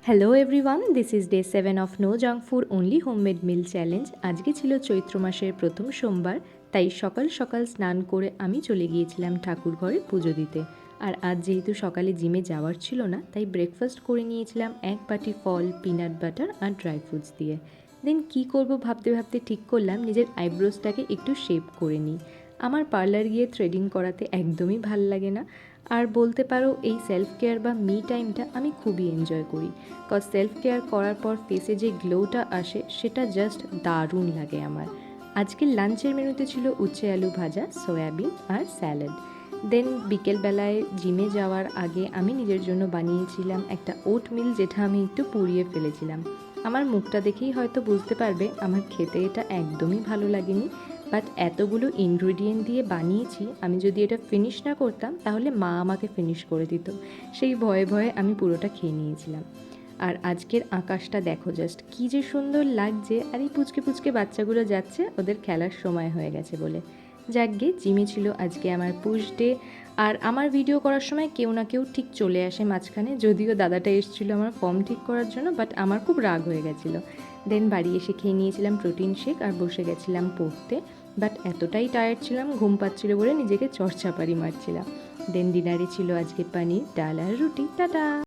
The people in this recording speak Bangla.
Hello everyone, this is day 7 of no junk food only homemade meal challenge. আজকে ছিল চৈত্র মাসের প্রথম সোমবার, তাই সকাল সকাল স্নান করে আমি চলে গিয়েছিলাম ঠাকুর ঘরে পুজো দিতে। আর আজ যেহেতু সকালে জিমে যাওয়ার ছিল না, তাই ব্রেকফাস্ট করে নিয়েছিলাম এক বাটি ফল, পিনাট বাটার আর ড্রাই ফ্রুটস দিয়ে। দেন কী করব ভাবতে ভাবতে ঠিক করলাম নিজের আইব্রোসটাকে একটু শেপ করে নিই। আমার পার্লার গিয়ে থ্রেডিং করাতে একদমই ভাল লাগে না, আর বলতে পারো এই সেলফ কেয়ার বা মি টাইমটা আমি খুবই এনজয় করি। কজ সেলফ কেয়ার করার পর ফেসে যে গ্লোটা আসে সেটা জাস্ট দারুণ লাগে আমার। আজকের লাঞ্চের মেনুতে ছিল উচ্ছে আলু ভাজা, সয়াবিন আর স্যালাড। দেন বিকেলবেলায় জিমে যাওয়ার আগে আমি নিজের জন্য বানিয়েছিলাম একটা ওট মিল, যেটা আমি একটু পুড়িয়ে ফেলেছিলাম। আমার মুখটা দেখেই হয়তো বুঝতে পারবে আমার খেতে এটা একদমই ভালো লাগেনি, বাট এতগুলো ইনগ্রিডিয়েন্ট দিয়ে বানিয়েছি, আমি যদি এটা ফিনিশ না করতাম তাহলে মা আমাকে ফিনিশ করে দিত। সেই ভয়ে ভয়ে আমি পুরোটা খেয়ে নিয়েছিলাম। আর আজকের আকাশটা দেখো জাস্ট, কী যে সুন্দর লাগছে। আর এই পুচকে পুচকে বাচ্চাগুলো যাচ্ছে ওদের খেলার সময় হয়ে গেছে বলে। যাকগে, জিমে ছিল আজকে আমার পুশ ডে। আর আমার ভিডিও করার সময় কেউ না কেউ ঠিক চলে আসে মাঝখানে, যদিও দাদাটা এসেছিলো আমার ফর্ম ঠিক করার জন্য, বাট আমার খুব রাগ হয়ে গেছিলো। দেন বাড়ি এসে খেয়ে নিয়েছিলাম প্রোটিন শেক আর বসে গেছিলাম পড়তে। বাট এতটাই টায়ার্ড ছিলাম, ঘুম পাচ্ছিলো বলে নিজেকে চড়চাপাড়ি মারছিলাম। দেন ডিনারে ছিল আজকে পানির, ডাল আর রুটি। টাটা।